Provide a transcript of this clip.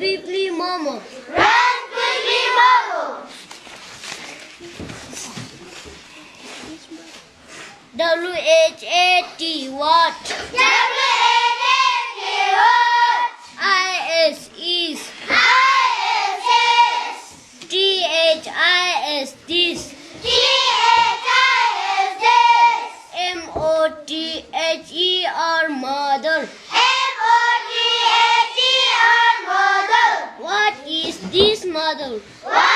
quickly, Momo. Run quickly, Momo. W-H-A-T, what? W-H-A-T, what? I-S is. I-S-S. T-H-I-S, this. T-H-I-S, this. M-O-T-H-E-R, mother. M-O-T-H-E-R, mother. What is this, mother? What